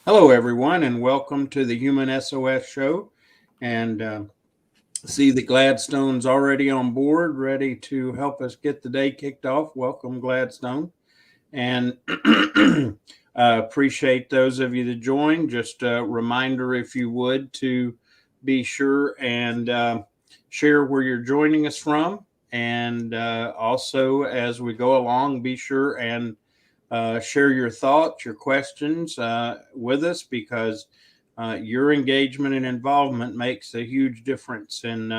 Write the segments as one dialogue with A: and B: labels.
A: Hello, everyone, and welcome to the Human SOS Show. And see the Gladstone's already on board, ready to help us get the day kicked off. Welcome, Gladstone. And appreciate those of you that joined. Just a reminder, if you would, to be sure and share where you're joining us from. And also, as we go along, be sure and share your thoughts, your questions with us because your engagement and involvement makes a huge difference in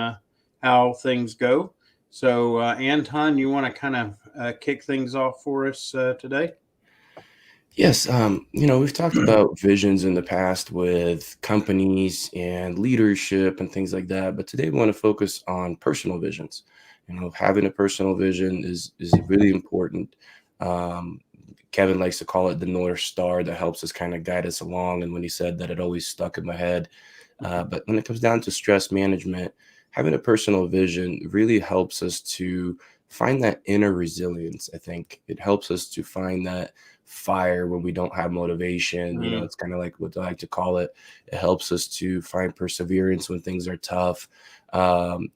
A: how things go. So, Anton, you want to kind of kick things off for us today?
B: Yes, we've talked about visions in the past with companies and leadership and things like that, but today we want to focus on personal visions. Having a personal vision is really important. Um, Kevin likes to call it the North Star that helps us kind of guide us along. And when he said that, it always stuck in my head. But when it comes down to stress management, having a personal vision really helps us to find that inner resilience. I think it helps us to find that fire when we don't have motivation.
A: Mm,
B: It's kind of like what I like to call it. It helps us to find perseverance when things are tough.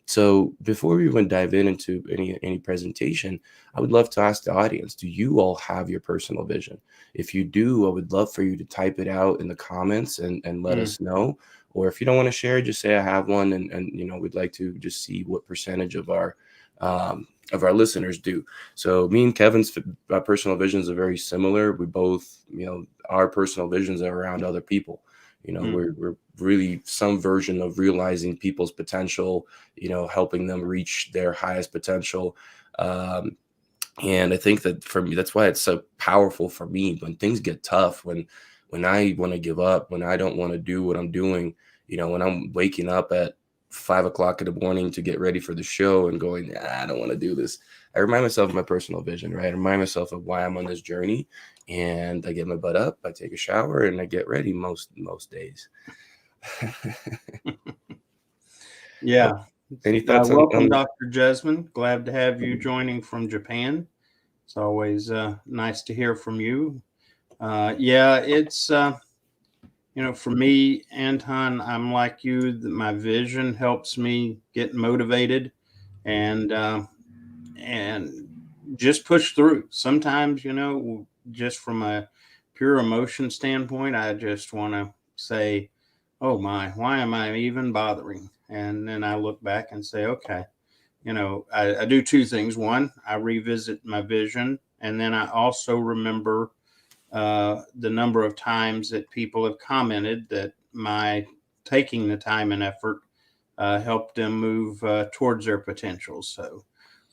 B: So before we even dive into any presentation, I would love to ask the audience, do you all have your personal vision? If you do, I would love for you to type it out in the comments and let
A: mm.
B: us know. Or if you don't want to share, just say I have one, and we'd like to just see what percentage of our listeners do. So me and Kevin's personal visions are very similar. We both, our personal visions are around other people.
A: Mm.
B: We're really some version of realizing people's potential, helping them reach their highest potential. Um, and I think that for me, that's why it's so powerful for me when things get tough, when I want to give up, when I don't want to do what I'm doing, when I'm waking up at 5 o'clock in the morning to get ready for the show and going, I don't want to do this. I remind myself of my personal vision, right? I remind myself of why I'm on this journey, and I get my butt up, I take a shower, and I get ready most days.
A: Yeah.
B: Any thoughts
A: Welcome,
B: on
A: Dr. Jasmine. Glad to have you joining from Japan. It's always nice to hear from you. Yeah, it's for me, Anton, I'm like you. My vision helps me get motivated and and just push through. Sometimes, just from a pure emotion standpoint, I just want to say, "Oh my, why am I even bothering?" And then I look back and say, "Okay." I do two things. One, I revisit my vision, and then I also remember the number of times that people have commented that my taking the time and effort helped them move towards their potential. So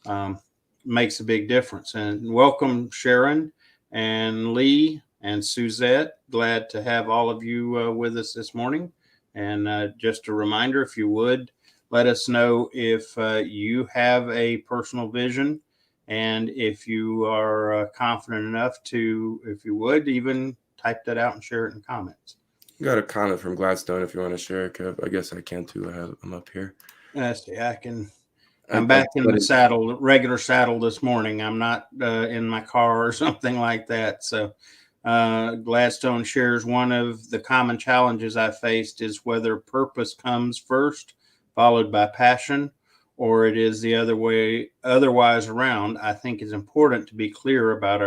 A: um, makes a big difference. And welcome, Sharon and Lee and Suzette. Glad to have all of you with us this morning. And just a reminder, if you would, let us know if you have a personal vision and if you are confident enough to, if you would, even type that out and share it in comments.
B: You got a comment from Gladstone if you want to share it, Kev? I guess I can too. I'm up here.
A: Let's see, I can.
B: I
A: I'm back in
B: put
A: the
B: it.
A: saddle, regular saddle this morning. I'm not in my car or something like that. So, Gladstone shares one of the common challenges I faced is whether purpose comes first, followed by passion, or it is the other way, otherwise around. I think it's important to be clear about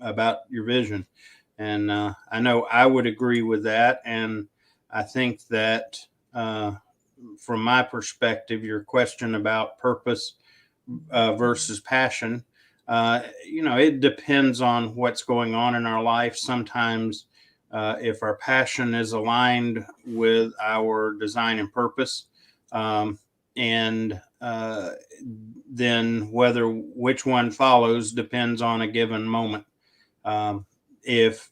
A: about your vision, and I know I would agree with that. And I think that. From my perspective, your question about purpose versus passion, it depends on what's going on in our life. Sometimes, if our passion is aligned with our design and purpose, um, and then whether which one follows depends on a given moment. Um, if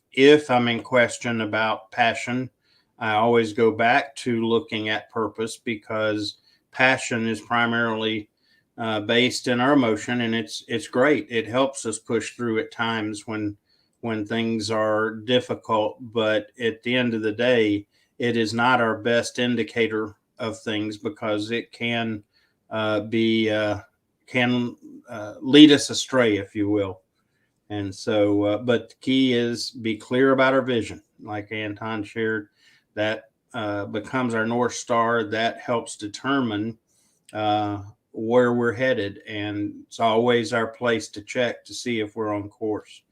A: I'm in question about passion, I always go back to looking at purpose because passion is primarily based in our emotion, and it's great. It helps us push through at times when things are difficult. But at the end of the day, it is not our best indicator of things because it be can lead us astray, if you will. And so, but the key is be clear about our vision. like Anton shared, that becomes our North Star. That helps determine where we're headed. And it's always our place to check to see if we're on course.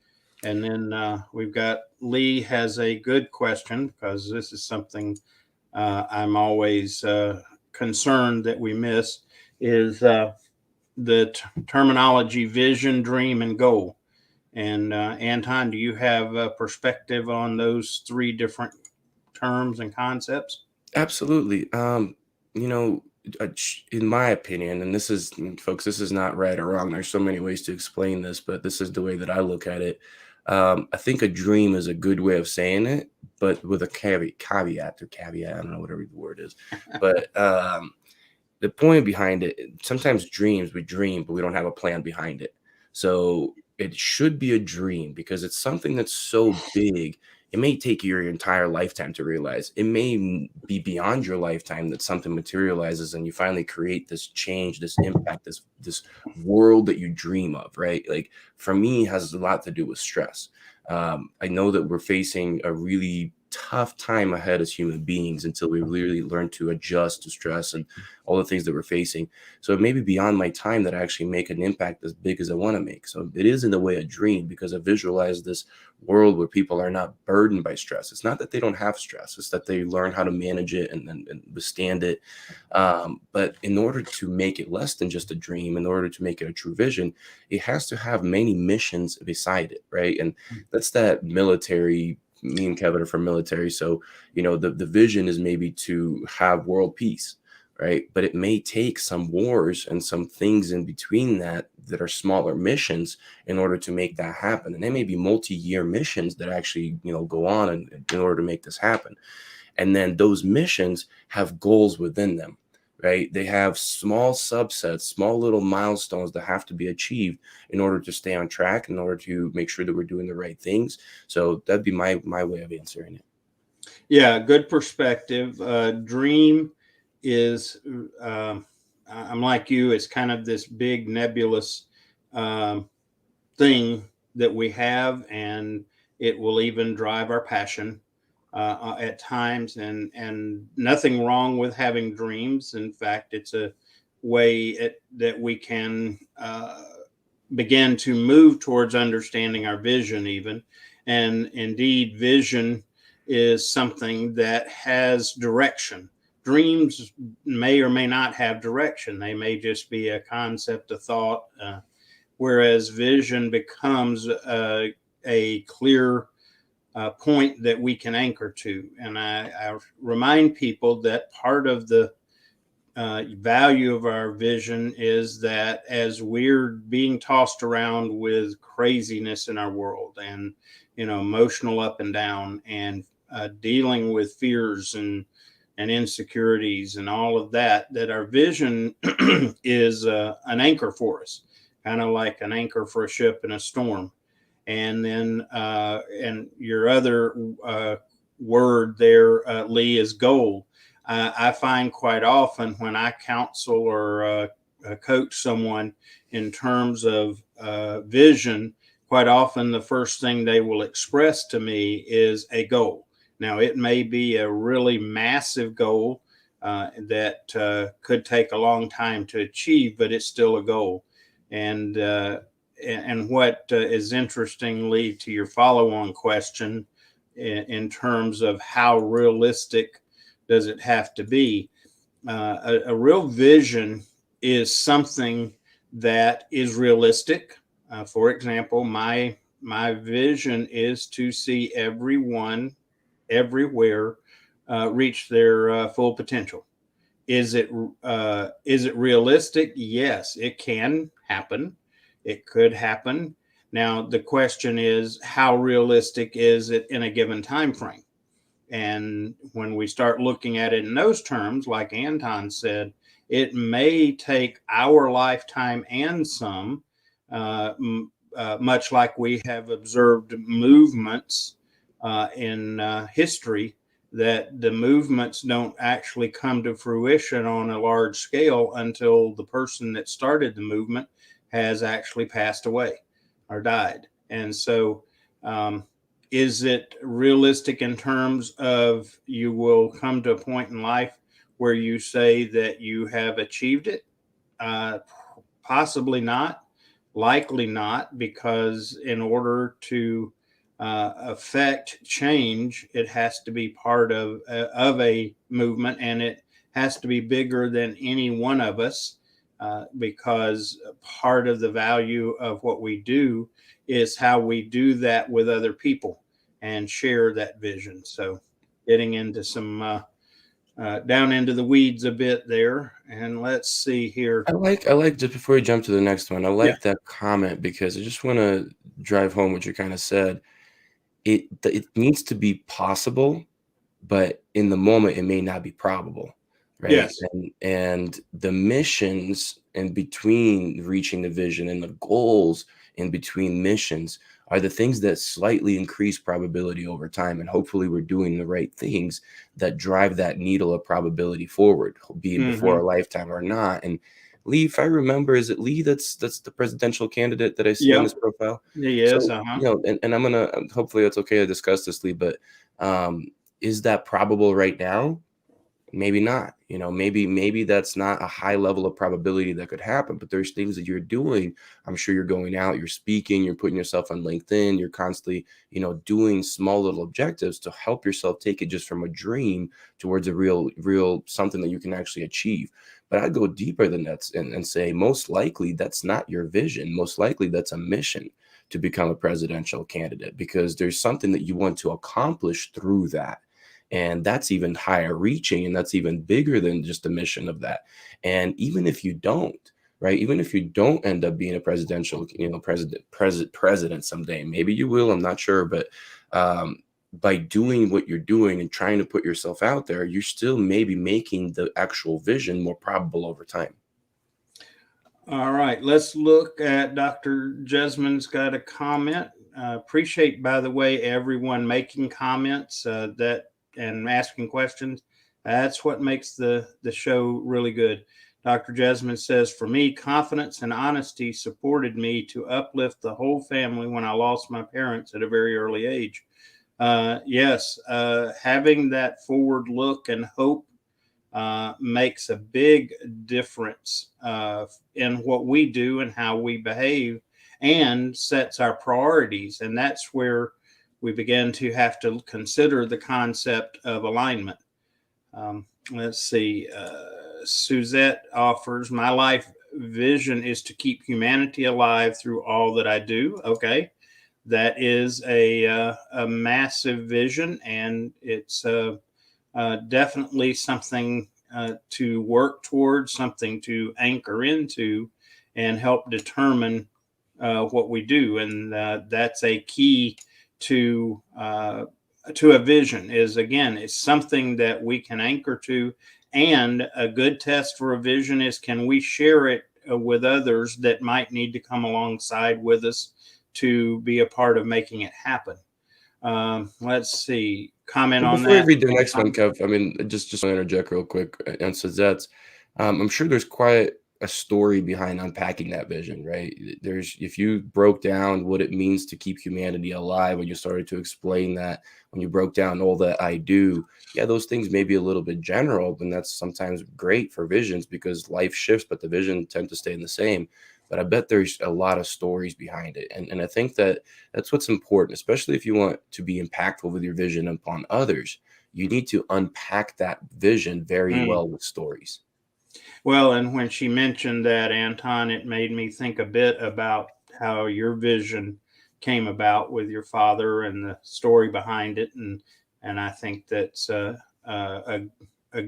A: And then we've got Lee has a good question, because this is something I'm always concerned that we miss, is the terminology vision, dream, and goal. And Anton, do you have a perspective on those three different terms and concepts?
B: Absolutely. You know, in my opinion, and this is, folks, this is not right or wrong. There's so many ways to explain this, but this is the way that I look at it. I think a dream is a good way of saying it, but with a caveat or caveat, I don't know, whatever the word is. But the point behind it, sometimes dreams, we dream, but we don't have a plan behind it. So it should be a dream because it's something that's so big. It may take you your entire lifetime to realize. It may be beyond your lifetime that something materializes and you finally create this change, this impact, this world that you dream of, right? Like for me, it has a lot to do with stress. I know that we're facing a really tough time ahead as human beings until we really learn to adjust to stress and all the things that we're facing. So it may be beyond my time that I actually make an impact as big as I want to make. So it is in a way a dream because I visualize this world where people are not burdened by stress. It's not that they don't have stress, it's that they learn how to manage it and withstand it. But in order to make it less than just a dream, in order to make it a true vision, it has to have many missions beside it, right? And that's that military. Me and Kevin are from military, so the vision is maybe to have world peace, right? But it may take some wars and some things in between that are smaller missions in order to make that happen. And they may be multi-year missions that actually go on in order to make this happen. And then those missions have goals within them, right? They have small subsets, small little milestones that have to be achieved in order to stay on track, in order to make sure that we're doing the right things. So that'd be my way of answering it.
A: Yeah, good perspective. Dream is, I'm like you, it's kind of this big nebulous um, thing that we have, and it will even drive our passion at times. And nothing wrong with having dreams. In fact, it's a way that we can begin to move towards understanding our vision, even. And indeed, vision is something that has direction. Dreams may or may not have direction, they may just be a concept, a thought, whereas vision becomes a clear point that we can anchor to. And I remind people that part of the value of our vision is that as we're being tossed around with craziness in our world, and emotional up and down, and dealing with fears and insecurities and all of that, that our vision is an anchor for us, kind of like an anchor for a ship in a storm. And then and your other word there, Lee, is goal. I find quite often when I counsel or coach someone in terms of vision, quite often the first thing they will express to me is a goal. Now, it may be a really massive goal that could take a long time to achieve, but it's still a goal. And what is interestingly to your follow-on question in terms of how realistic does it have to be, a real vision is something that is realistic. For example, my vision is to see everyone everywhere reach their full potential. Is it realistic? Yes, it can happen. It could happen. Now the question is, how realistic is it in a given time frame? And when we start looking at it in those terms, like Anton said, it may take our lifetime and some, much like we have observed movements in history, that the movements don't actually come to fruition on a large scale until the person that started the movement has actually passed away or died. And so, Is it realistic in terms of you will come to a point in life where you say that you have achieved it? Uh, Possibly not, likely not, because in order to affect change, it has to be part of a movement, and it has to be bigger than any one of us. Because part of the value of what we do is how we do that with other people and share that vision. So, getting into some down into the weeds a bit there, and let's see here.
B: I like just before we jump to the next one, I
A: Yeah.
B: like that comment because I just want to drive home what you kind of said. It needs to be possible, but in the moment it may not be probable, right?
A: Yes.
B: And the missions in between reaching the vision and the goals in between missions are the things that slightly increase probability over time, and hopefully we're doing the right things that drive that needle of probability forward, being before
A: Hmm.
B: our lifetime or not. And Lee, if I remember, is it Lee that's the presidential candidate that I see on
A: Yep.
B: this profile?
A: He is.
B: So,
A: Uh-huh.
B: and I'm gonna hopefully it's okay to discuss this, Lee, but um is that probable right now? Maybe not. Maybe that's not a high level of probability that could happen, but there's things that you're doing. I'm sure you're going out, you're speaking, you're putting yourself on LinkedIn, you're constantly, doing small little objectives to help yourself take it just from a dream towards a real something that you can actually achieve. But I'd go deeper than that and say most likely that's not your vision. Most likely that's a mission to become a presidential candidate because there's something that you want to accomplish through that, and that's even higher reaching, and that's even bigger than just the mission of that. And even if you don't, right, even if you don't end up being a presidential, president someday, maybe you will, I'm not sure, but by doing what you're doing and trying to put yourself out there, you're still maybe making the actual vision more probable over time.
A: All right. Let's look at Dr. Jesmond's got a comment. Appreciate, by the way, everyone making comments that and asking questions. That's what makes the show really good. Dr. Jesmond says, for me, confidence and honesty supported me to uplift the whole family when I lost my parents at a very early age. Yes, having that forward look and hope makes a big difference in what we do and how we behave, and sets our priorities. And that's where we begin to have to consider the concept of alignment. Let's see. Suzette offers, my life vision is to keep humanity alive through all that I do. Okay. That is a massive vision, and it's definitely something to work towards, something to anchor into, and help determine what we do. And that's a key to a vision. Is again, it's something that we can anchor to. And a good test for a vision is, can we share it with others that might need to come alongside with us to be a part of making it happen. Let's see. Comment
B: Well,
A: on
B: before I
A: that.
B: read the next one, Kev, I mean, just want to interject real quick and Suzette's. I'm sure there's quite a story behind unpacking that vision, right? There's if you broke down what it means to keep humanity alive, when you started to explain that, when you broke down all that I do, yeah, those things may be a little bit general, and that's sometimes great for visions because life shifts, but the vision tend to stay the same. But I bet there's a lot of stories behind it, and I think that's what's important, especially if you want to be impactful with your vision upon others. You need to unpack that vision very
A: Mm.
B: well with stories.
A: Well, and when she mentioned that, Anton, it made me think a bit about how your vision came about with your father and the story behind it, and I think that's a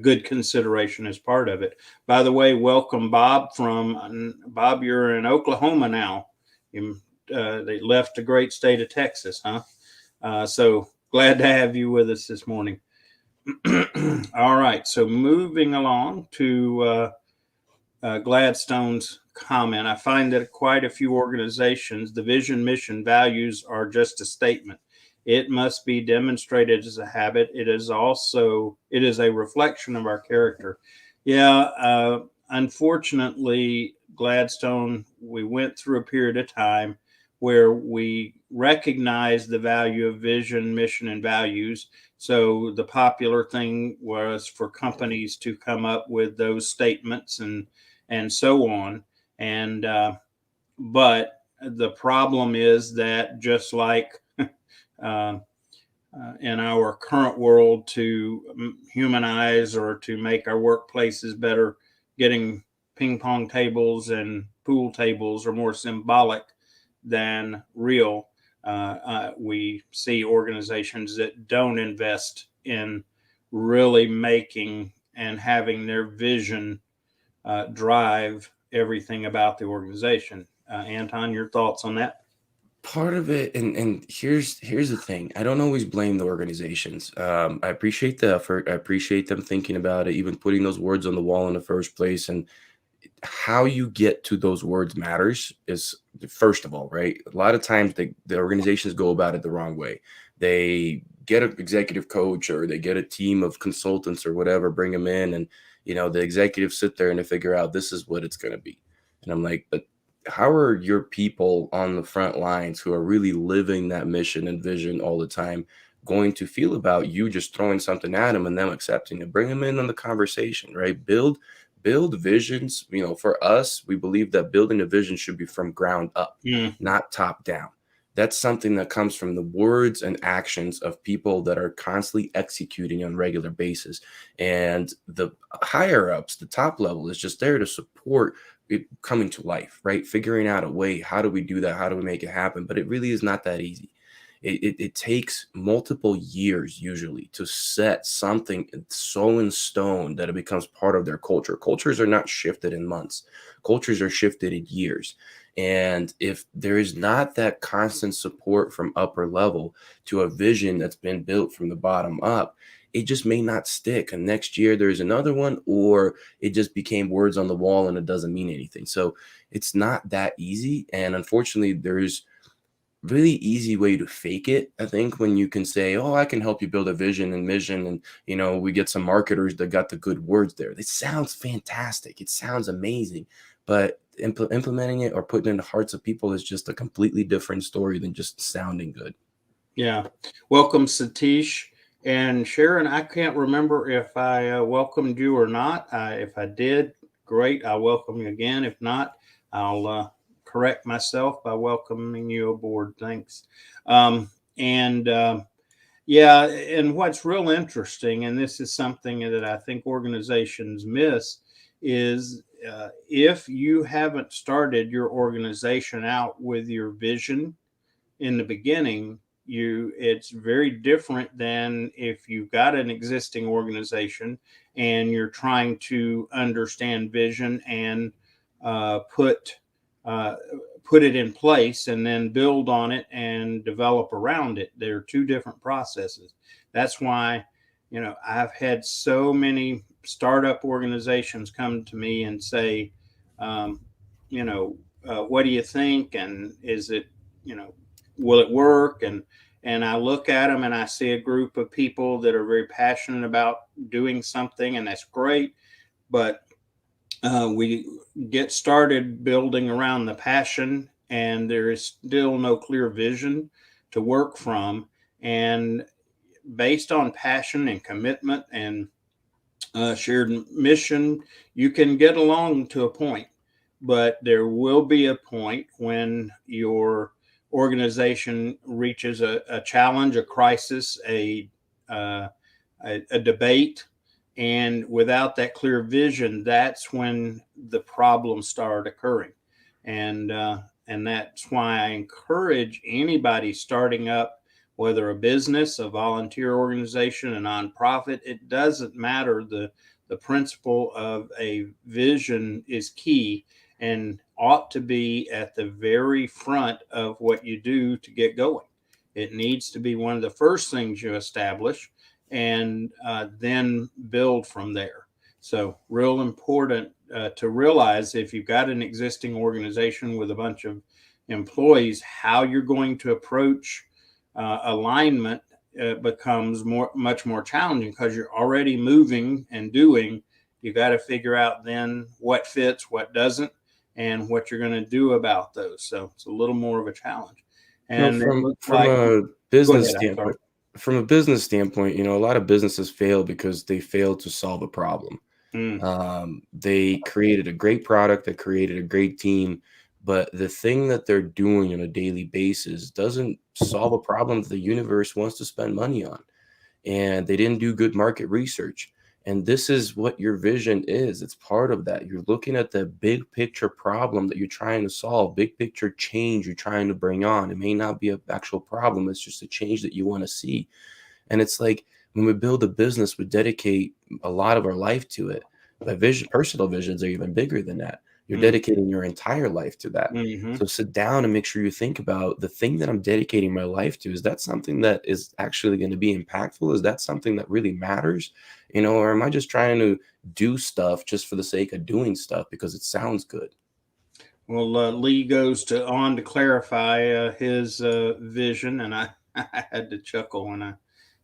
A: good consideration as part of it. By the way, welcome Bob from Bob. You're in Oklahoma now. They left the great state of Texas, huh? So glad to have you with us this morning. All right, so moving along to Gladstone's comment, I find that quite a few organizations, the vision, mission, values are just a statement. It must be demonstrated as a habit. It is a reflection of our character. Yeah, unfortunately, Gladstone, we went through a period of time where we recognize the value of vision, mission, and values. So the popular thing was for companies to come up with those statements and so on. And but the problem is that just like uh, in our current world, to humanize or to make our workplaces better, getting ping pong tables and pool tables are more symbolic than real. We see organizations that don't invest in really making and having their vision drive everything about the organization. Anton, your thoughts on that?
B: Part of it, and here's the thing. I don't always blame the organizations. I appreciate the effort. I appreciate them thinking about it, even putting those words on the wall in the first place. And how you get to those words matters is first of all, right? A lot of times the organizations go about it the wrong way. They get an executive coach or they get a team of consultants or whatever, bring them in, and the executives sit there and they figure out this is what it's going to be. And I'm like, but how are your people on the front lines who are really living that mission and vision all the time going to feel about you just throwing something at them and them accepting it? Bring them in on the conversation, right? Build visions. For us, we believe that building a vision should be from ground up,
A: Mm,
B: not top down. That's something that comes from the words and actions of people that are constantly executing on a regular basis. And the higher ups, the top level, is just there to support it coming to life, right? Figuring out a way. How do we do that? How do we make it happen? But it really is not that easy. It takes multiple years usually to set something so in stone that it becomes part of their culture. Cultures are not shifted in months. Cultures are shifted in years. And if there is not that constant support from upper level to a vision that's been built from the bottom up, it just may not stick. And next year there's another one, or it just became words on the wall and it doesn't mean anything. So it's not that easy. And unfortunately, there's really easy way to fake it. I think when you can say, "Oh, I can help you build a vision and mission," and we get some marketers that got the good words there. It sounds fantastic. It sounds amazing, but implementing it or putting it in the hearts of people is just a completely different story than just sounding good.
A: yeah. Welcome, Satish and Sharon. I can't remember if I welcomed you or not. If I did, great. I'll welcome you again. If not, I'll correct myself by welcoming you aboard. Thanks. And Yeah, and what's real interesting, and this is something that I think organizations miss, is if you haven't started your organization out with your vision in the beginning, it's very different than if you've got an existing organization and you're trying to understand vision and uh, put uh, put it in place and then build on it and develop around it. They're two different processes. That's why I've had so many startup organizations come to me and say, um, what do you think, and is it you know will it work? And I look at them and I see a group of people that are very passionate about doing something, and that's great. But we get started building around the passion, and there is still no clear vision to work from. And based on passion and commitment and shared mission, you can get along to a point, but there will be a point when your organization reaches a challenge, a crisis, uh, a debate. And without that clear vision, that's when the problems start occurring. And that's why I encourage anybody starting up, whether a business, a volunteer organization, a nonprofit, it doesn't matter. The principle of a vision is key and ought to be at the very front of what you do to get going. It needs to be one of the first things you establish, and then build from there. So, real important to realize, if you've got an existing organization with a bunch of employees, how you're going to approach alignment becomes much more challenging, because you're already moving and doing. You got to figure out then what fits, what doesn't, and what you're going to do about those. So it's a little more of a challenge. and it
B: from
A: looked like.
B: a
A: Go
B: business
A: ahead. I'm sorry.
B: standpoint from a business standpoint, a lot of businesses fail because they fail to solve a problem.
A: Mm,
B: They created a great product, they created a great team, but the thing that they're doing on a daily basis doesn't solve a problem that the universe wants to spend money on. And they didn't do good market research. And this is what your vision is. It's part of that. You're looking at the big picture problem that you're trying to solve, big picture change you're trying to bring on. It may not be an actual problem, it's just a change that you want to see. And it's like when we build a business, we dedicate a lot of our life to it. But personal visions are even bigger than that. You're
A: mm,
B: dedicating your entire life to that.
A: hmm.
B: So sit down and make sure you think about the thing that I'm dedicating my life to. Is that something that is actually going to be impactful? Is that something that really matters? Or am I just trying to do stuff just for the sake of doing stuff because it sounds good?
A: Well, Lee goes on to clarify his vision, and I, I had to chuckle when I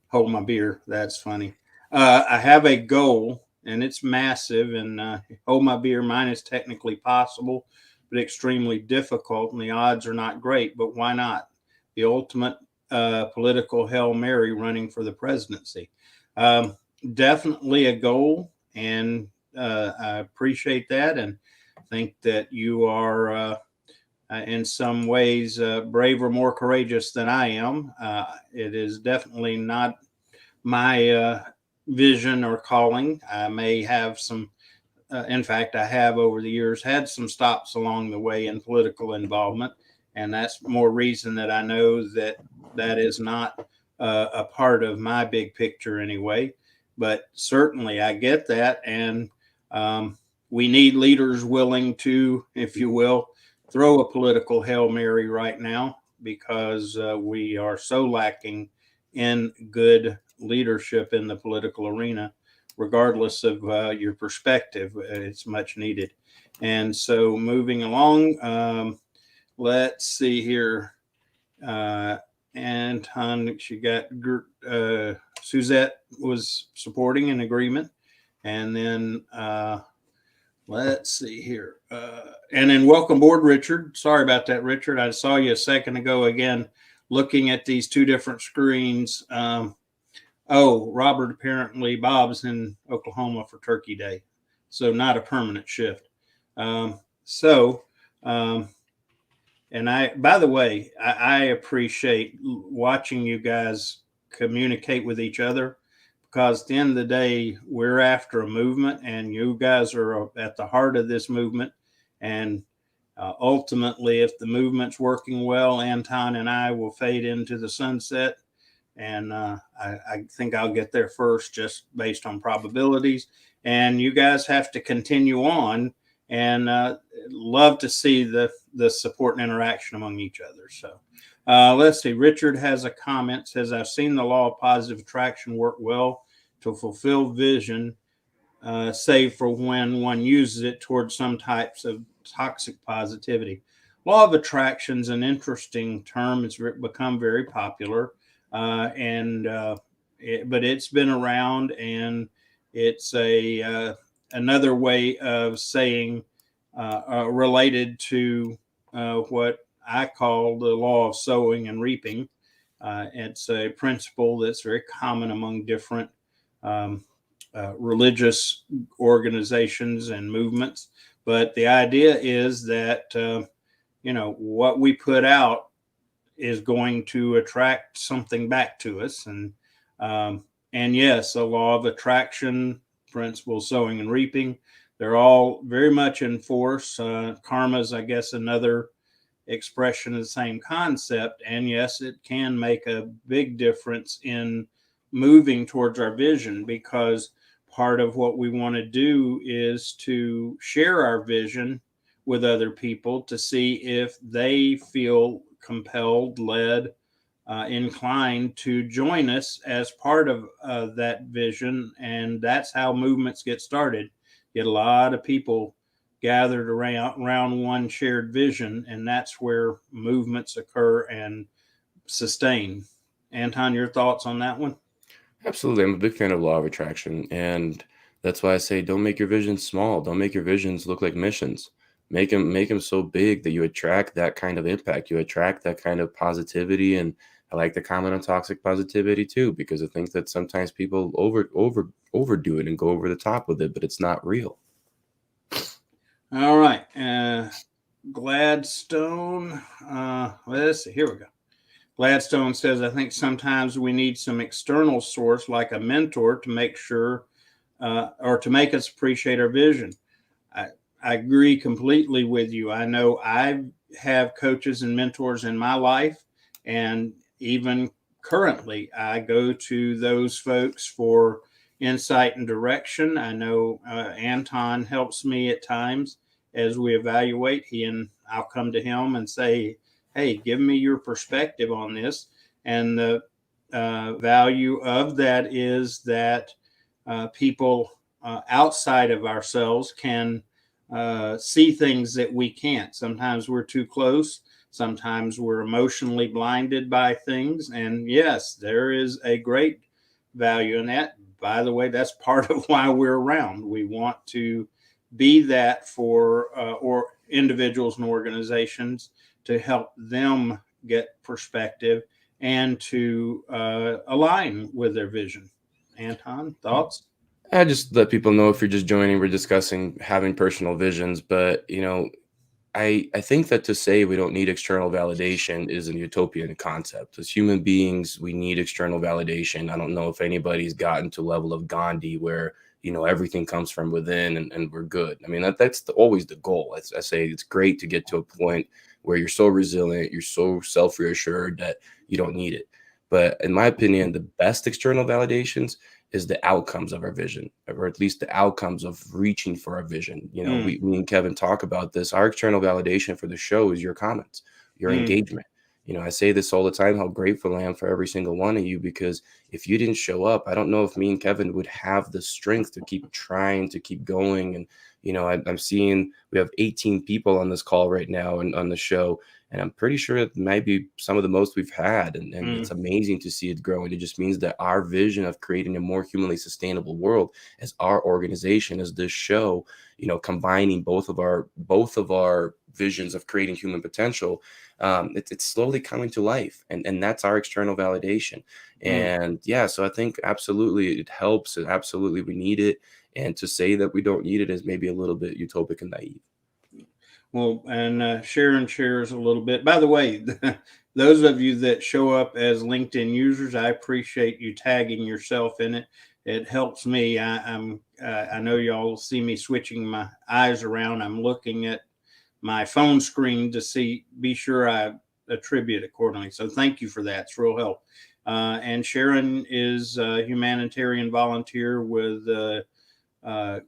A: hold my beer. That's funny. I have a goal, and it's massive. And hold my beer. Mine is technically possible, but extremely difficult, and the odds are not great. But why not? The ultimate political Hail Mary running for the presidency. Um, Definitely a goal, and I appreciate that, and think that you are. In some ways, braver, more courageous than I am. It is definitely not my vision or calling. I may have some, in fact, I have over the years had some stops along the way in political involvement. And that's more reason that I know that that is not a part of my big picture anyway. But certainly I get that. And um, we need leaders willing to, if you will, throw a political Hail Mary right now because we are so lacking in good leadership in the political arena, regardless of your perspective. It's much needed. And so, moving along, let's see here. Uh, Anton, she got Suzette was supporting an agreement. And then let's see here. And then welcome board, Richard. Sorry about that, Richard. I saw you a second ago again looking at these two different screens. Oh, Robert, apparently Bob's in Oklahoma for Turkey Day. So not a permanent shift. Um, so, um, and by the way, I appreciate watching you guys communicate with each other because at the end of the day, we're after a movement and you guys are at the heart of this movement. And ultimately, if the movement's working well, Anton and I will fade into the sunset and I think I'll get there first just based on probabilities. And you guys have to continue on, and love to see the support and interaction among each other. So let's see. Richard has a comment. Says I've seen the law of positive attraction work well to fulfill vision, save for when one uses it towards some types of toxic positivity. Law of attraction is an interesting term. It's become very popular, but it's been around, and it's a another way of saying related to what I call the law of sowing and reaping. It's a principle that's very common among different um, religious organizations and movements. But the idea is that what we put out is going to attract something back to us, um, and yes, the law of attraction, principle, sowing and reaping, they're all very much in force. Karma is, I guess, another expression of the same concept. And yes, it can make a big difference in moving towards our vision because part of what we want to do is to share our vision with other people to see if they feel compelled, led, inclined to join us as part of that vision. And that's how movements get started. Get a lot of people gathered around one shared vision, and that's where movements occur and sustain. Anton, your thoughts on that one?
B: Absolutely. I'm a big fan of law of attraction. And that's why I say don't make your visions small. Don't make your visions look like missions. Make them so big that you attract that kind of impact. You attract that kind of positivity. And I like the comment on toxic positivity too, because I think that sometimes people overdo it and go over the top with it, but it's not real.
A: All right. Gladstone. Let's see. Here we go. Gladstone says, I think sometimes we need some external source like a mentor to make sure or to make us appreciate our vision. I, I agree completely with you. I know I have coaches and mentors in my life, and even currently, I go to those folks for insight and direction. I know Anton helps me at times as we evaluate. I'll come to him and say, "Hey, give me your perspective on this." And the value of that is that people outside of ourselves can see things that we can't. Sometimes we're too close. Sometimes we're emotionally blinded by things. And yes, there is a great value in that. By the way, that's part of why we're around. We want to be that for or individuals and organizations to help them get perspective and to align with their vision. Anton, thoughts?
B: I just let people know, if you're just joining, we're discussing having personal visions. But I think that to say we don't need external validation is a utopian concept. As human beings, we need external validation. I don't know if anybody's gotten to level of Gandhi where everything comes from within, and we're good. I mean, always the goal. I say it's great to get to a point where you're so resilient, you're so self-reassured that you don't need it. But in my opinion, the best external validations is the outcomes of our vision, or at least the outcomes of reaching for our vision.
A: Mm,
B: Me and Kevin talk about this. Our external validation for the show is your comments, your
A: mm,
B: engagement. I say this all the time, how grateful I am for every single one of you, because if you didn't show up, I don't know if me and Kevin would have the strength to keep trying, to keep going. And, I'm seeing we have 18 people on this call right now and on the show. And I'm pretty sure it might be some of the most we've had. And it's
A: mm,
B: amazing to see it growing. It just means that our vision of creating a more humanly sustainable world, as our organization, as this show, combining both of our visions of creating human potential, it's slowly coming to life. And that's our external validation.
A: mm.
B: And yeah, so I think absolutely it helps. And absolutely we need it. And to say that we don't need it is maybe a little bit utopic and naive.
A: Well, and Sharon shares a little bit. By the way, those of you that show up as LinkedIn users, I appreciate you tagging yourself in it. It helps me. I know y'all see me switching my eyes around. I'm looking at my phone screen to be sure I attribute accordingly. So thank you for that. It's real help. And Sharon is a humanitarian volunteer with uh,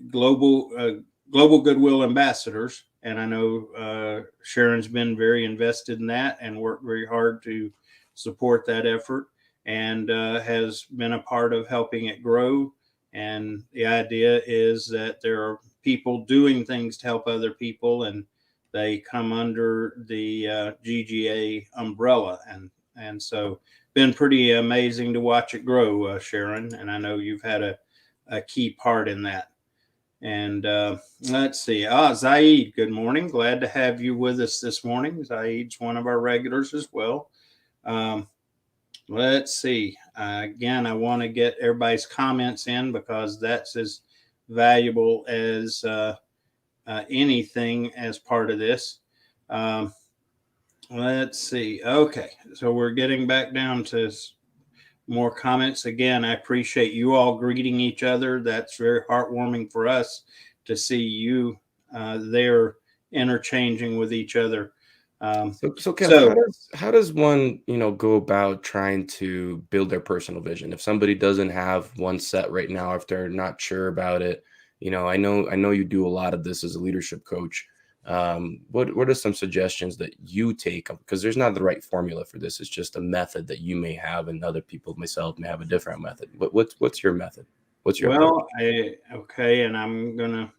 A: global global goodwill ambassadors, and I know Sharon's been very invested in that and worked very hard to support that effort, and has been a part of helping it grow. And the idea is that there are people doing things to help other people, and they come under the GGA umbrella, and so been pretty amazing to watch it grow, Sharon. And I know you've had a key part in that. And let's see. Zaid, good morning. Glad to have you with us this morning. Zaid's one of our regulars as well. Um, let's see. Again, I want to get everybody's comments in because that's as valuable as anything as part of this. Um, let's see. Okay. So we're getting back down to more comments. Again, I appreciate you all greeting each other. That's very heartwarming for us to see you there interchanging with each other. Um,
B: So Kevin,
A: so,
B: how does one, go about trying to build their personal vision? If somebody doesn't have one set right now, if they're not sure about it, I know you do a lot of this as a leadership coach. What are some suggestions that you take? Because there's not the right formula for this. It's just a method that you may have, and other people, myself, may have a different method. What's your method? What's your approach?
A: okay, and I'm gonna,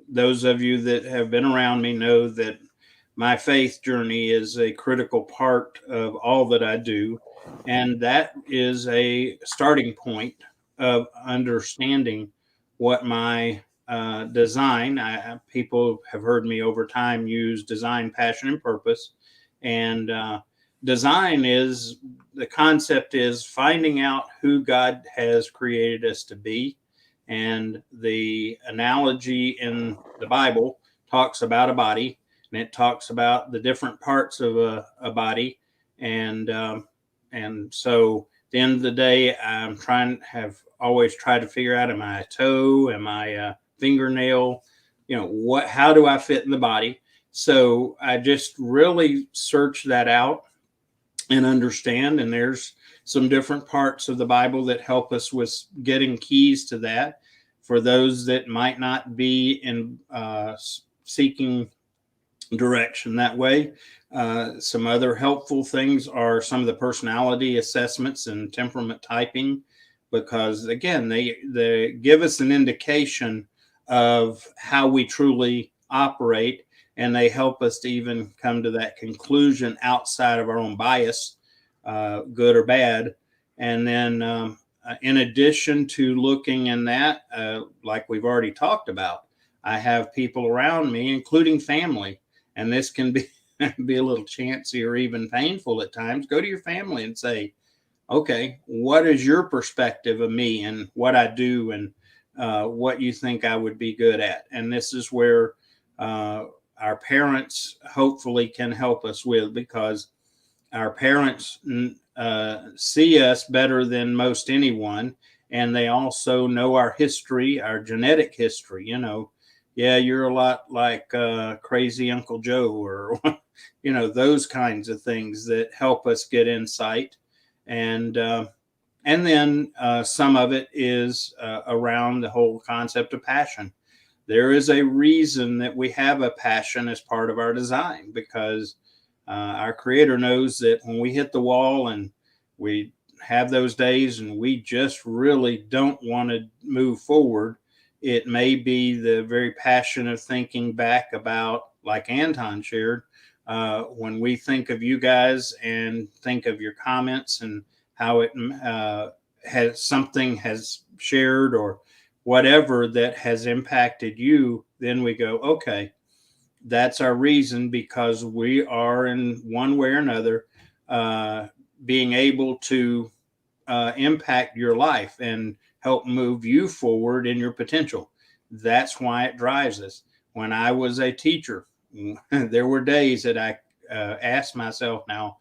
A: those of you that have been around me know that my faith journey is a critical part of all that I do, and that is a starting point of understanding what my design. People have heard me over time use design, passion, and purpose. And design is the concept is finding out who God has created us to be. And the analogy in the Bible talks about a body, and it talks about the different parts of a body. And so at the end of the day, have always tried to figure out, am I a toe? Am I a fingernail? How do I fit in the body? So I just really search that out and understand. And there's some different parts of the Bible that help us with getting keys to that for those that might not be in seeking direction that way. Some other helpful things are some of the personality assessments and temperament typing, because again, they give us an indication of how we truly operate, and they help us to even come to that conclusion outside of our own bias, good or bad. And then in addition to looking in that, like we've already talked about, I have people around me, including family, and this can be be a little chancy or even painful at times. Go to your family and say, okay, what is your perspective of me and what I do, and what you think I would be good at? And this is where our parents hopefully can help us with, because our parents see us better than most anyone, and they also know our history, our genetic history. Yeah, you're a lot like crazy Uncle Joe, or those kinds of things that help us get insight. And then some of it is around the whole concept of passion. There is a reason that we have a passion as part of our design, because our Creator knows that when we hit the wall and we have those days and we just really don't want to move forward, it may be the very passion of thinking back about, like Anton shared, when we think of you guys and think of your comments and how it has shared or whatever that has impacted you, then we go, okay, that's our reason, because we are in one way or another being able to impact your life and help move you forward in your potential. That's why it drives us. When I was a teacher, there were days that I asked myself, now,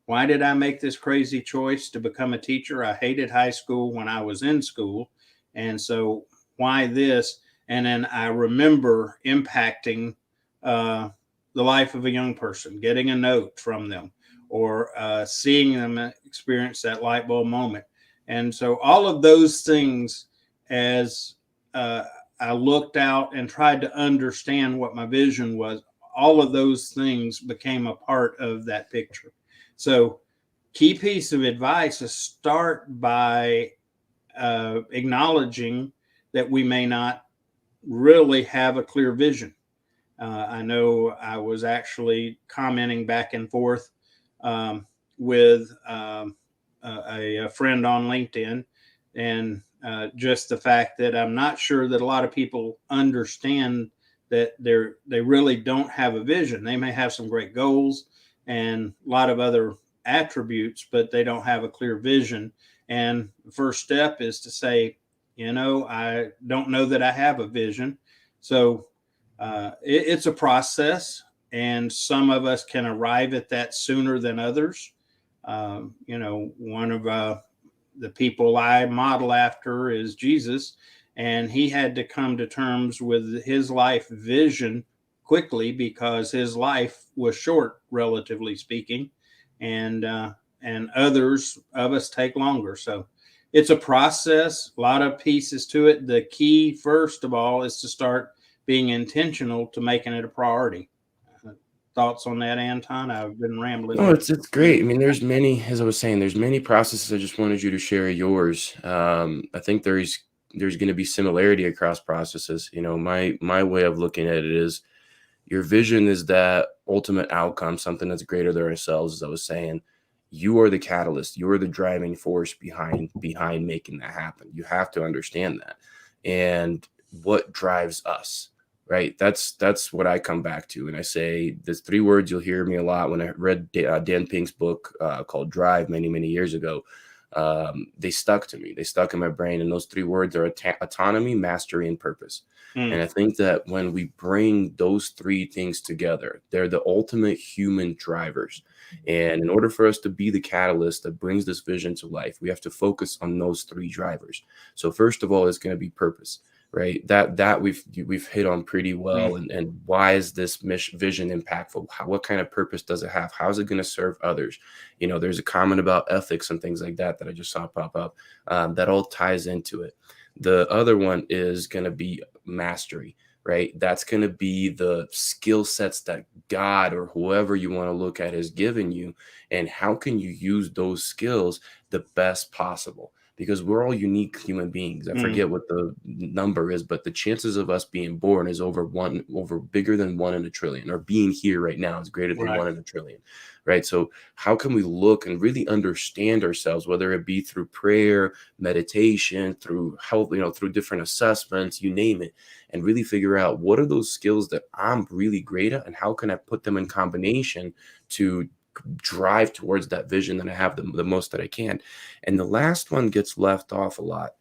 A: why did I make this crazy choice to become a teacher? I hated high school when I was in school. And so why this? And then I remember impacting the life of a young person, getting a note from them, or seeing them experience that light bulb moment. And so all of those things, as I looked out and tried to understand what my vision was, all of those things became a part of that picture. So key piece of advice is start by acknowledging that we may not really have a clear vision. I know I was actually commenting back and forth with a friend on LinkedIn, and just the fact that I'm not sure that a lot of people understand that they really don't have a vision. They may have some great goals and a lot of other attributes, but they don't have a clear vision. And the first step is to say, I don't know that I have a vision. So it's a process, and some of us can arrive at that sooner than others. One of the people I model after is Jesus, and he had to come to terms with his life vision quickly, because his life was short, relatively speaking, and others of us take longer. So it's a process, a lot of pieces to it. The key, first of all, is to start being intentional to making it a priority. Thoughts on that, Anton? I've been rambling
B: No,
A: here.
B: it's great. I mean, there's many, as I was saying, there's many processes. I just wanted you to share yours. I think there's going to be similarity across processes. My way of looking at it is your vision is that ultimate outcome, something that's greater than ourselves. As I was saying, you are the catalyst. You are the driving force behind making that happen. You have to understand that. And what drives us, right? That's what I come back to. And I say there's three words you'll hear me a lot when I read Dan Pink's book called Drive many years ago. They stuck to me. They stuck in my brain. And those three words are autonomy, mastery, and purpose. And
A: Mm,
B: I think that when we bring those three things together, they're the ultimate human drivers. And in order for us to be the catalyst that brings this vision to life, we have to focus on those three drivers. So first of all, it's going to be purpose, right? That we've hit on pretty well.
A: mm.
B: And why is this vision impactful? What kind of purpose does it have? How is it going to serve others? There's a comment about ethics and things like that I just saw pop up. That all ties into it. The other one is going to be mastery, right? That's going to be the skill sets that God or whoever you want to look at has given you. And how can you use those skills the best possible? Because we're all unique human beings. I
A: Mm,
B: forget what the number is, but the chances of us being born is over bigger than 1 in a trillion, or being here right now is greater than
A: right.
B: 1 in a trillion, right? So how can we look and really understand ourselves, whether it be through prayer, meditation, through health, through different assessments, you name it, and really figure out what are those skills that I'm really great at and how can I put them in combination to drive towards that vision that I have the most that I can. And the last one gets left off a lot,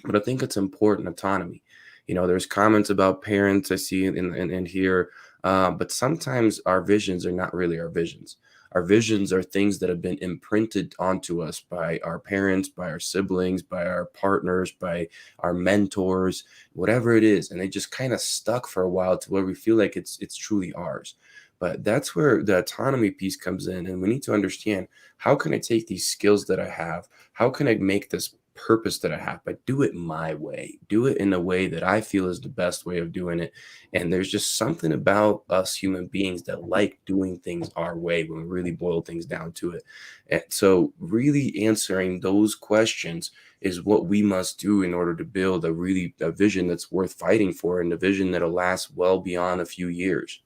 B: but I think it's important: autonomy. There's comments about parents I see and hear, but sometimes our visions are not really our visions. Our visions are things that have been imprinted onto us by our parents, by our siblings, by our partners, by our mentors, whatever it is, and they just kind of stuck for a while to where we feel like it's truly ours. But that's where the autonomy piece comes in, and we need to understand, how can I take these skills that I have? How can I make this purpose that I have, but do it my way, do it in a way that I feel is the best way of doing it. And there's just something about us human beings that like doing things our way when we really boil things down to it. And so really answering those questions is what we must do in order to build a vision that's worth fighting for, and a vision that'll last well beyond a few years.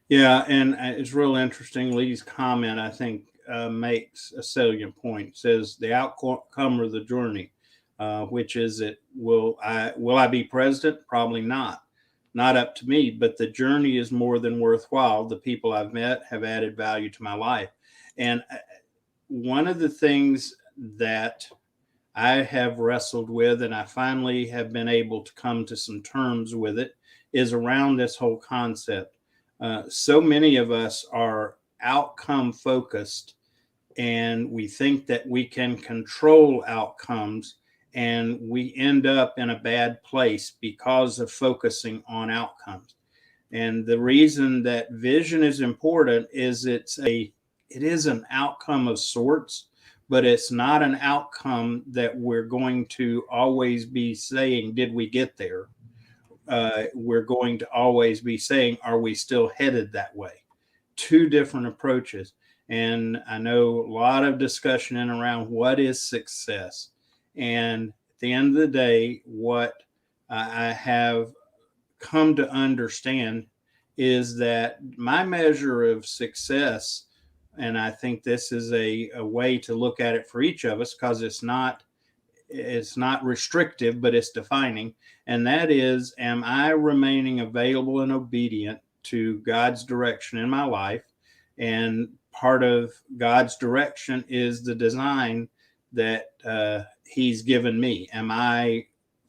A: Yeah, and it's real interesting. Lee's comment, I think, makes a salient point. It says the outcome of the journey, which is it will I be president? Probably not. Not up to me, but the journey is more than worthwhile. The people I've met have added value to my life, and one of the things that I have wrestled with, and I finally have been able to come to some terms with it, is around this whole concept. So many of us are outcome focused, and we think that we can control outcomes, and we end up in a bad place because of focusing on outcomes. And the reason that vision is important is it is an outcome of sorts, but it's not an outcome that we're going to always be saying, did we get there? We're going to always be saying, are we still headed that way? Two different approaches. And I know a lot of discussion in around what is success. And at the end of the day, what I have come to understand is that my measure of success, and I think this is a way to look at it for each of us, because it's not restrictive, but it's defining. And that is, am I remaining available and obedient to God's direction in my life? And part of God's direction is the design that He's given me. Am I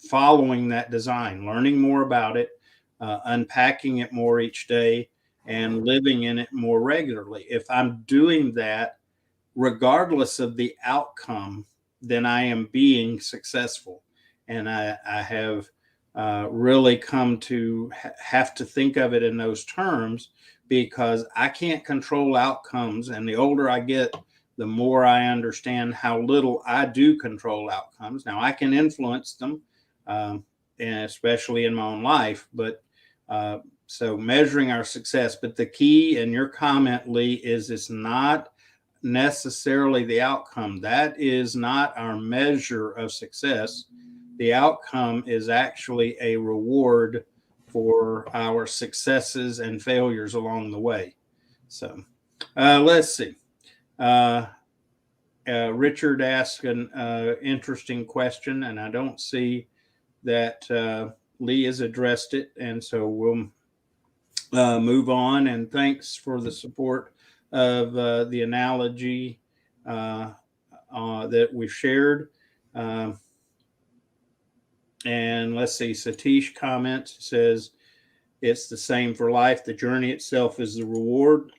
A: following that design, learning more about it, unpacking it more each day, and living in it more regularly? If I'm doing that, regardless of the outcome, then I am being successful. And I have really come to have to think of it in those terms, because I can't control outcomes. And the older I get, the more I understand how little I do control outcomes. Now, I can influence them, and especially in my own life, but so measuring our success. But the key in your comment, Lee, is it's not necessarily the outcome. That is not our measure of success. The outcome is actually a reward for our successes and failures along the way. So let's see. Uh, Richard asked an interesting question, and I don't see that Lee has addressed it, and so we'll move on. And thanks for the support of the analogy uh, that we've shared. Uh, and let's see, Satish comments, says, it's the same for life. The journey itself is the reward.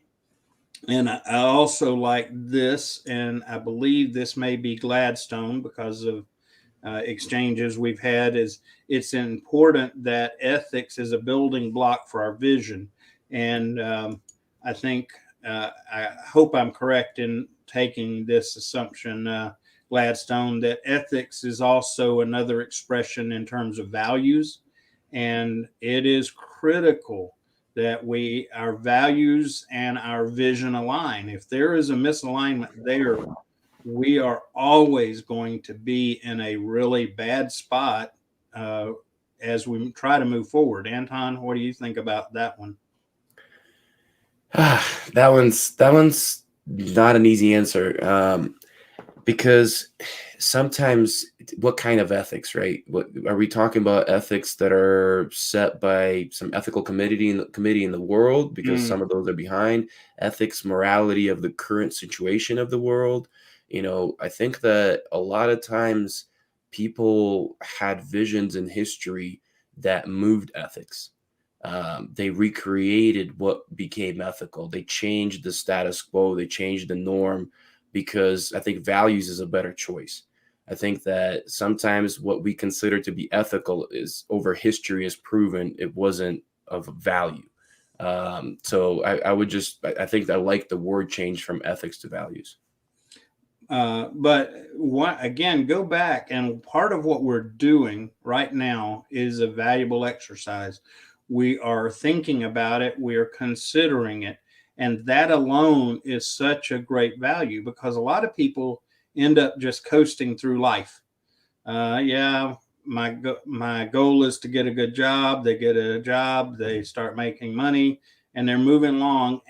A: And I also like this, and I believe this may be Gladstone because of exchanges we've had, is it's important that ethics is a building block for our vision. And I think, I hope I'm correct in taking this assumption, Gladstone, that ethics is also another expression in terms of values. And it is critical that our values and our vision align. If there is a misalignment there, we are always going to be in a really bad spot uh, as we try to move forward. Anton, what do you think about that one?
B: That one's not an easy answer, because sometimes what kind of ethics, right? What are we talking about? Ethics that are set by some ethical committee in the world, because
A: Mm,
B: some of those are behind ethics, morality of the current situation of the world. I think that a lot of times people had visions in history that moved ethics. They recreated what became ethical. They changed the status quo. They changed the norm because I think values is a better choice. I think that sometimes what we consider to be ethical is over history has proven it wasn't of value. So I would just, I think I like the word change from ethics to values.
A: but what, again, go back, and part of what we're doing right now is a valuable exercise. We are thinking about it, we are considering it, and that alone is such a great value, because a lot of people end up just coasting through life. Yeah, my goal is to get a good job. They get a job, they start making money, and they're moving along.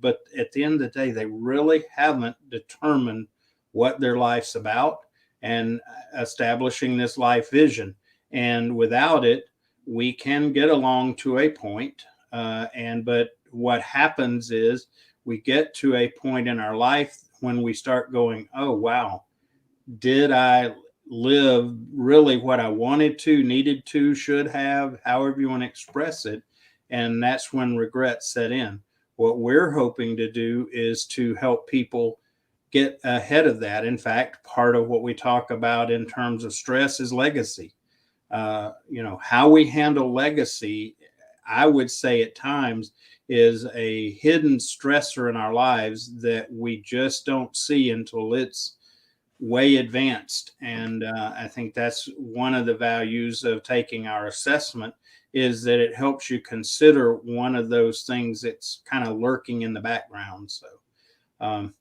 A: But at the end of the day, they really haven't determined what their life's about and establishing this life vision. And without it, we can get along to a point. But what happens is we get to a point in our life when we start going, oh wow, did I live really what I wanted to, needed to, should have, however you want to express it? And that's when regrets set in. What we're hoping to do is to help people get ahead of that. In fact, part of what we talk about in terms of stress is legacy. How we handle legacy, I would say at times, is a hidden stressor in our lives that we just don't see until it's way advanced. And I think that's one of the values of taking our assessment, is that it helps you consider one of those things that's kind of lurking in the background. So um,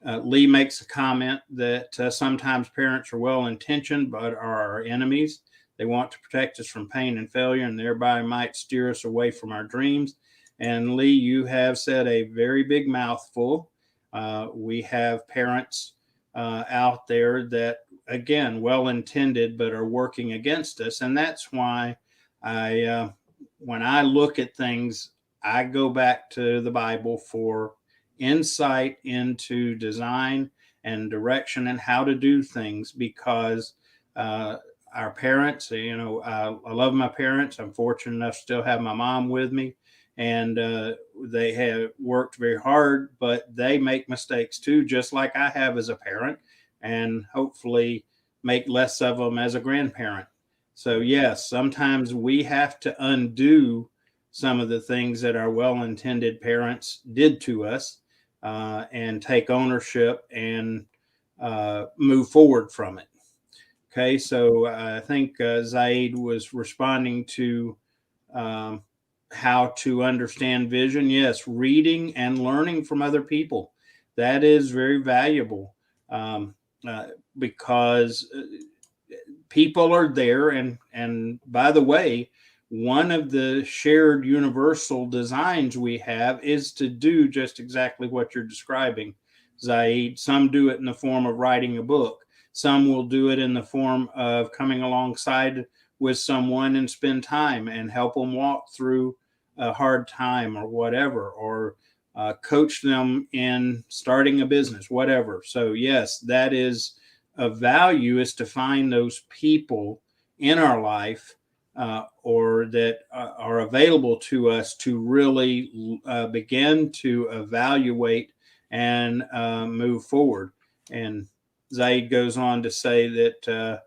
A: Lee makes a comment that sometimes parents are well intentioned but are our enemies. They want to protect us from pain and failure, and thereby might steer us away from our dreams. And Lee, you have said a very big mouthful. We have parents out there that, again, well intended, but are working against us. And that's why when I look at things, I go back to the Bible for insight into design and direction and how to do things, because uh, our parents, I love my parents. I'm fortunate enough to still have my mom with me, and they have worked very hard, but they make mistakes too, just like I have as a parent, and hopefully make less of them as a grandparent. So, yes, sometimes we have to undo some of the things that our well intended parents did to us, and take ownership and move forward from it. Okay, so I think Zaid was responding to um, how to understand vision. Yes, reading and learning from other people. That is very valuable, um, uh, because people are there. And by the way, one of the shared universal designs we have is to do just exactly what you're describing, Zaid. Some do it in the form of writing a book. Some will do it in the form of coming alongside with someone and spend time and help them walk through a hard time or whatever, or coach them in starting a business, whatever. So yes, that is of value, is to find those people in our life or that are available to us to really begin to evaluate and move forward. And Zaid goes on to say that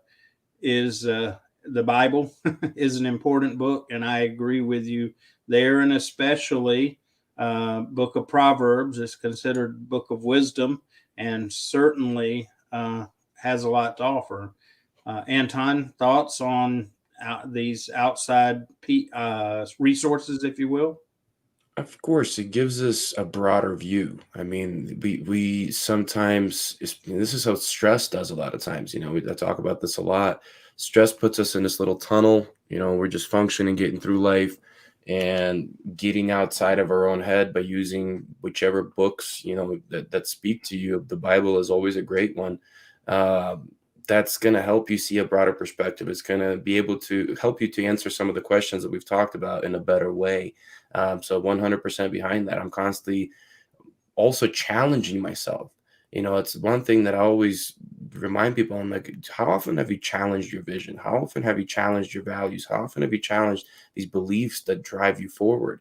A: is the Bible is an important book, and I agree with you there. And especially book of Proverbs is considered book of wisdom, and certainly has a lot to offer. Anton, thoughts on these outside resources, if you will?
B: Of course, it gives us a broader view. I mean, we sometimes this is how stress does a lot of times. I talk about this a lot. Stress puts us in this little tunnel. We're just functioning, getting through life, and getting outside of our own head by using whichever books that speak to you. The Bible is always a great one. That's going to help you see a broader perspective. It's going to be able to help you to answer some of the questions that we've talked about in a better way. So 100% behind that. I'm constantly also challenging myself. It's one thing that I always remind people. I'm like, how often have you challenged your vision? How often have you challenged your values? How often have you challenged these beliefs that drive you forward?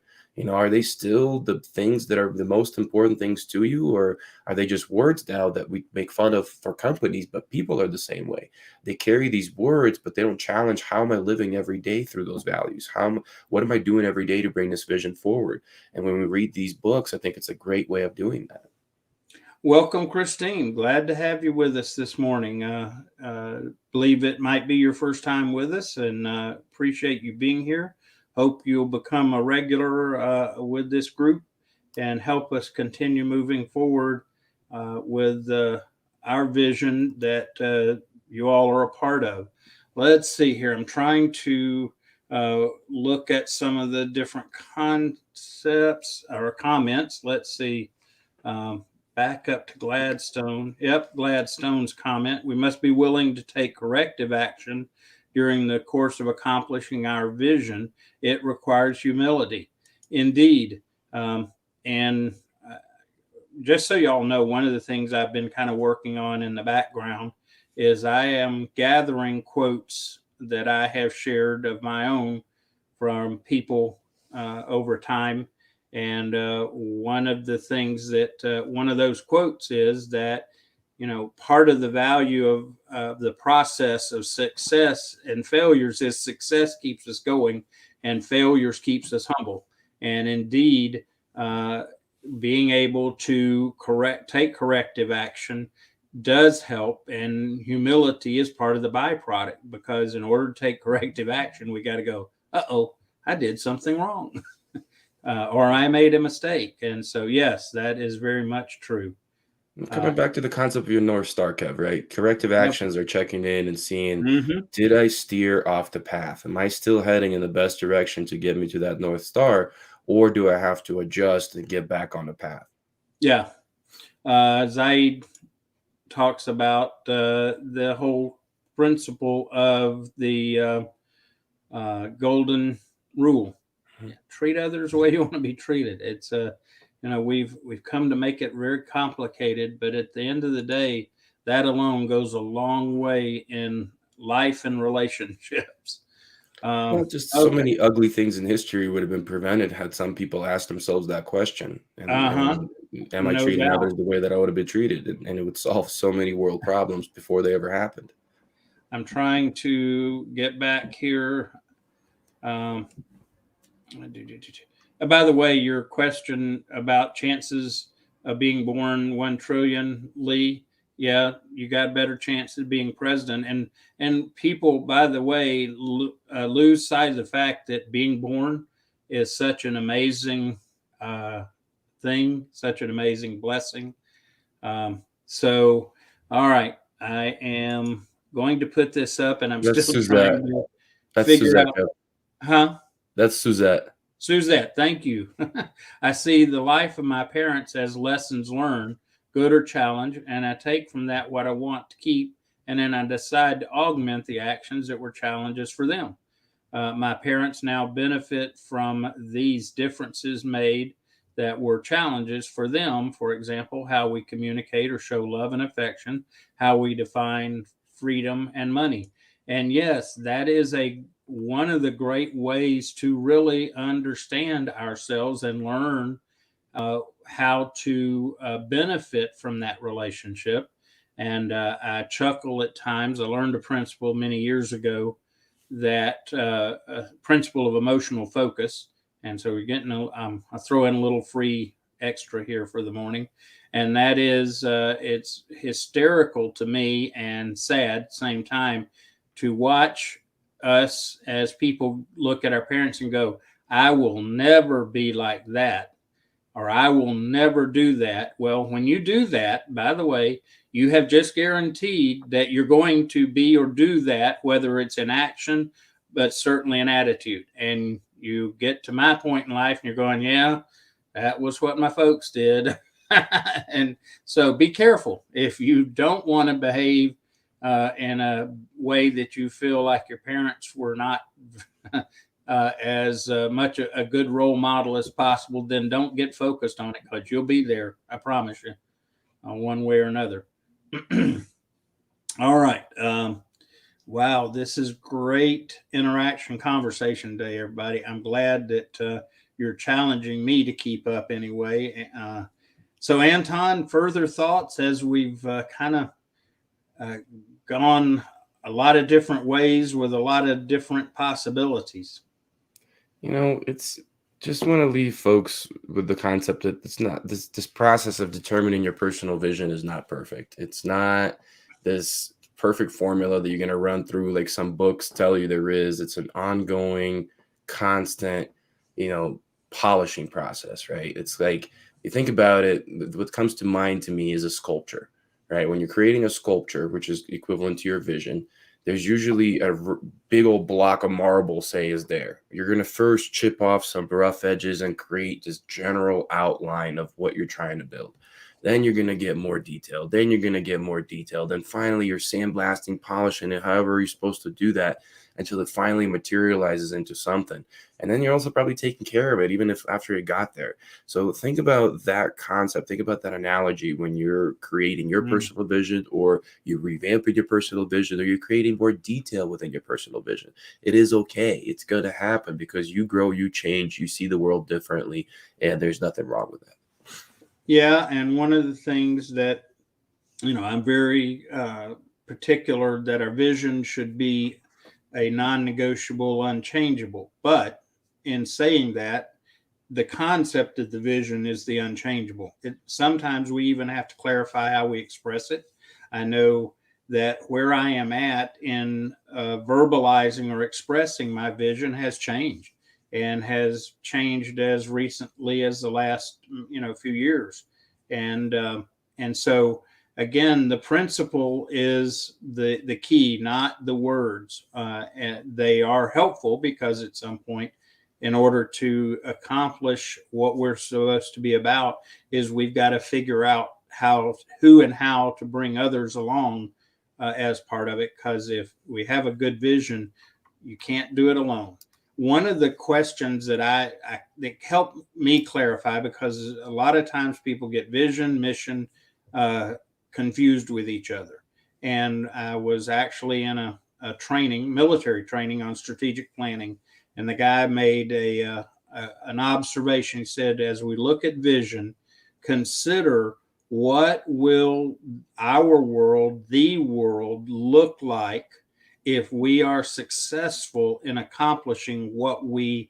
B: Are they still the things that are the most important things to you, or are they just words now that we make fun of for companies? But people are the same way. They carry these words, but they don't challenge, how am I living every day through those values? What am I doing every day to bring this vision forward? And when we read these books, I think it's a great way of doing that.
A: Welcome, Christine. Glad to have you with us this morning. Believe it might be your first time with us, and appreciate you being here. Hope you'll become a regular with this group and help us continue moving forward with our vision that you all are a part of. Let's see here. I'm trying to look at some of the different concepts or comments. Let's see. Back up to Gladstone. Yep, Gladstone's comment. We must be willing to take corrective action during the course of accomplishing our vision. It requires humility. Indeed. And just so y'all know, one of the things I've been kind of working on in the background is I am gathering quotes that I have shared of my own from people over time. And one of the things that one of those quotes is that, part of the value of the process of success and failures is success keeps us going and failures keeps us humble. And indeed, being able to take corrective action does help, and humility is part of the byproduct, because in order to take corrective action, we got to go, uh-oh, I did something wrong. Or I made a mistake. And so, yes, that is very much true.
B: Coming back to the concept of your North Star, Kev, right? Corrective
A: Yep.
B: actions are checking in and seeing,
A: Mm-hmm.
B: did I steer off the path? Am I still heading in the best direction to get me to that North Star? Or do I have to adjust and get back on the path?
A: Yeah. Zaid talks about the whole principle of the golden rule. Yeah. Treat others the way you want to be treated. It's we've come to make it very complicated, but at the end of the day, that alone goes a long way in life and relationships.
B: Well, just so
A: Okay.
B: many ugly things in history would have been prevented had some people asked themselves that question. And am I
A: No
B: treating others
A: doubt.
B: the way that I would have been treated? And it would solve so many world problems before they ever happened.
A: I'm trying to get back here. Um, by the way, your question about chances of being born 1 trillion, Lee, yeah, you got better chances of being president. And people, by the way, lose sight of the fact that being born is such an amazing thing, such an amazing blessing. So, all right, I am going to put this up, and I'm
B: That's
A: still trying
B: Suzette.
A: to
B: That's
A: figure
B: Suzette.
A: out,
B: Kev.
A: huh?
B: That's Suzette.
A: Suzette, thank you. I see the life of my parents as lessons learned, good or challenge, and I take from that what I want to keep, and then I decide to augment the actions that were challenges for them. My parents now benefit from these differences made that were challenges for them. For example, how we communicate or show love and affection, how we define freedom and money. And yes, that is a one of the great ways to really understand ourselves and learn how to benefit from that relationship. And I chuckle at times. I learned a principle many years ago, that a principle of emotional focus. And so we're getting, I throw in a little free extra here for the morning. And that is, it's hysterical to me and sad at the same time to watch us as people look at our parents and go, I will never be like that, or I will never do that. Well, when you do that, by the way, you have just guaranteed that you're going to be or do that, whether it's in action, but certainly an attitude. And you get to my point in life and you're going, yeah, that was what my folks did. And so be careful if you don't want to behave in a way that you feel like your parents were not as much a good role model as possible, then don't get focused on it, because you'll be there. I promise you, one way or another. All right. Wow, this is great interaction conversation today, everybody. I'm glad that you're challenging me to keep up anyway. So, Anton, further thoughts as we've kind of gone a lot of different ways with a lot of different possibilities.
B: It's just want to leave folks with the concept that it's not this process of determining your personal vision is not perfect. It's not this perfect formula that you're going to run through like some books tell you there is. It's an ongoing, constant, polishing process, right? It's like you think about it, what comes to mind to me is a sculpture, right? When you're creating a sculpture, which is equivalent to your vision, there's usually a big old block of marble, say, is there. You're going to first chip off some rough edges and create this general outline of what you're trying to build. Then you're going to get more detailed. Then you're going to get more detailed. Then finally, you're sandblasting, polishing it, however you're supposed to do that until it finally materializes into something. And then you're also probably taking care of it, even if after it got there. So think about that concept. Think about that analogy when you're creating your personal vision, or you're revamping your personal vision, or you're creating more detail within your personal vision. It is okay. It's going to happen because you grow, you change, you see the world differently, and there's nothing wrong with that.
A: Yeah, and one of the things that I'm very particular that our vision should be a non-negotiable, unchangeable. But in saying that, the concept of the vision is the unchangeable. Sometimes we even have to clarify how we express it. I know that where I am at in verbalizing or expressing my vision has changed, and has changed as recently as the last few years. And so again, the principle is the key, not the words. And they are helpful because at some point, in order to accomplish what we're supposed to be about, is we've got to figure out who and how to bring others along as part of it. Because if we have a good vision, you can't do it alone. One of the questions that that helped me clarify, because a lot of times people get vision, mission confused with each other. And I was actually in a military training on strategic planning, and the guy made an observation. He said, as we look at vision, consider what will our world, the world, look like if we are successful in accomplishing what we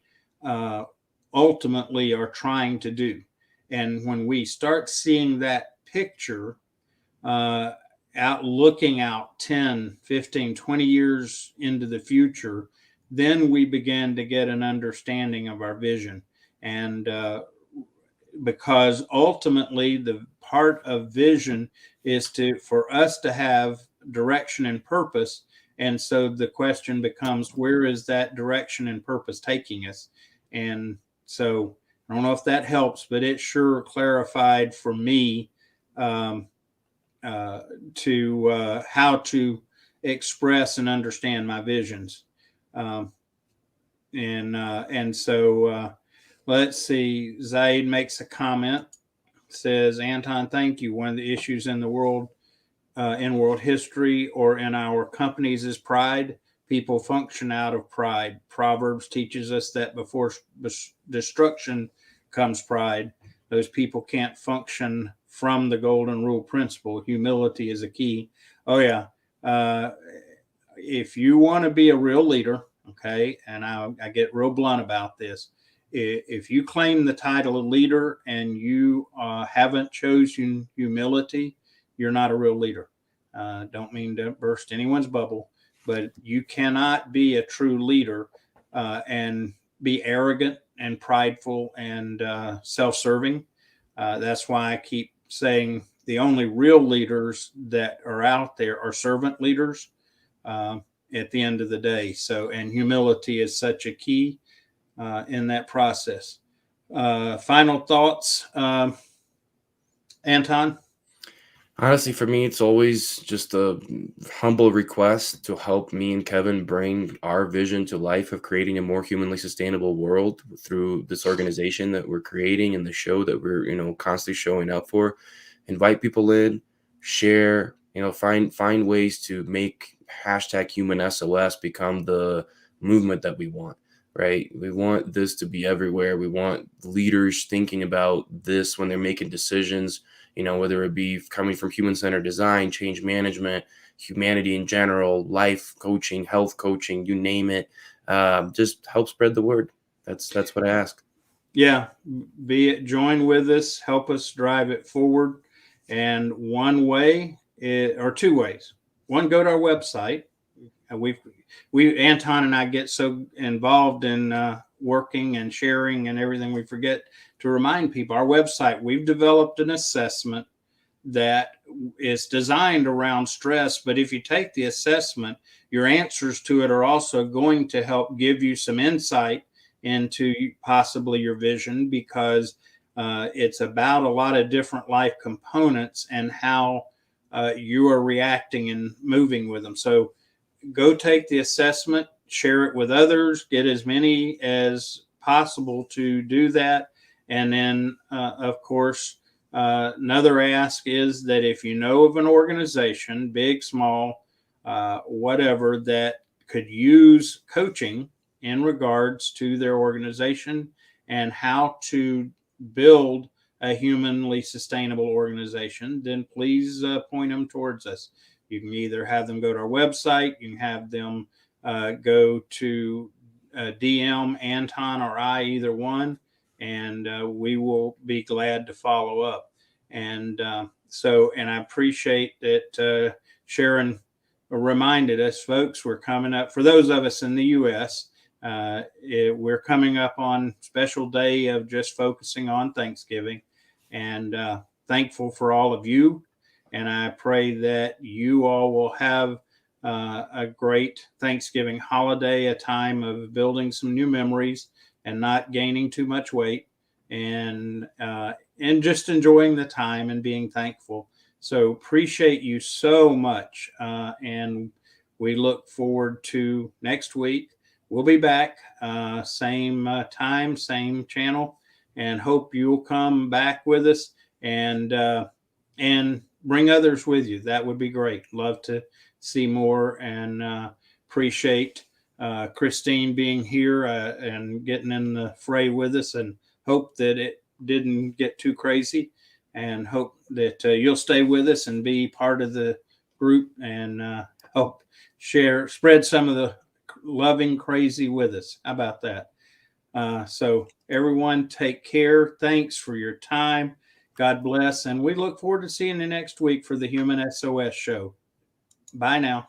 A: ultimately are trying to do. And when we start seeing that picture, looking out 10, 15, 20 years into the future, then we begin to get an understanding of our vision. And because ultimately the part of vision is for us to have direction and purpose. And so the question becomes, where is that direction and purpose taking us? And so I don't know if that helps, but it sure clarified for me to how to express and understand my visions. And so let's see. Zaid makes a comment. Says, Anton, thank you. One of the issues in the world, in world history, or in our companies is pride. People function out of pride. Proverbs teaches us that before destruction comes pride. Those people can't function from the golden rule principle. Humility is a key. Oh yeah. Uh, if you want to be a real leader, okay, and I get real blunt about this. If you claim the title of leader and you haven't chosen humility, you're not a real leader. Don't mean to burst anyone's bubble, but you cannot be a true leader and be arrogant and prideful and self-serving. That's why I keep saying the only real leaders that are out there are servant leaders uh, at the end of the day. So, and humility is such a key in that process. Final thoughts, Anton?
B: Honestly, for me, it's always just a humble request to help me and Kevin bring our vision to life of creating a more humanly sustainable world through this organization that we're creating and the show that we're, constantly showing up for. Invite people in, share, find ways to make hashtag human SOS become the movement that we want, right? We want this to be everywhere. We want leaders thinking about this when they're making decisions, whether it be coming from human-centered design, change management, humanity in general, life coaching, health coaching, you name it. Just help spread the word. That's what I ask.
A: Yeah, join with us, help us drive it forward. And one way or two ways. One, go to our website. And we Anton and I get so involved in working and sharing and everything, we forget to remind people our website. We've developed an assessment that is designed around stress, but if you take the assessment, your answers to it are also going to help give you some insight into possibly your vision, because it's about a lot of different life components and how you are reacting and moving with them. So go take the assessment, share it with others, get as many as possible to do that. And then, of course, another ask is that if you know of an organization, big, small, whatever, that could use coaching in regards to their organization and how to build a humanly sustainable organization, then please point them towards us. You can either have them go to our website, you can have them go to DM Anton or I, either one, and we will be glad to follow up. And and I appreciate that Sharon reminded us, folks, we're coming up, for those of us in the U.S., we're coming up on special day of just focusing on Thanksgiving, and thankful for all of you. And I pray that you all will have a great Thanksgiving holiday, a time of building some new memories and not gaining too much weight, and just enjoying the time and being thankful. So appreciate you so much, and we look forward to next week. We'll be back, same time, same channel, and hope you'll come back with us and bring others with you. That would be great. Love to see more, and appreciate Christine being here and getting in the fray with us, and hope that it didn't get too crazy, and hope that you'll stay with us and be part of the group, and help spread some of the loving crazy with us. How about that? So everyone, take care. Thanks for your time. God bless. And we look forward to seeing you next week for the Human SOS show. Bye now.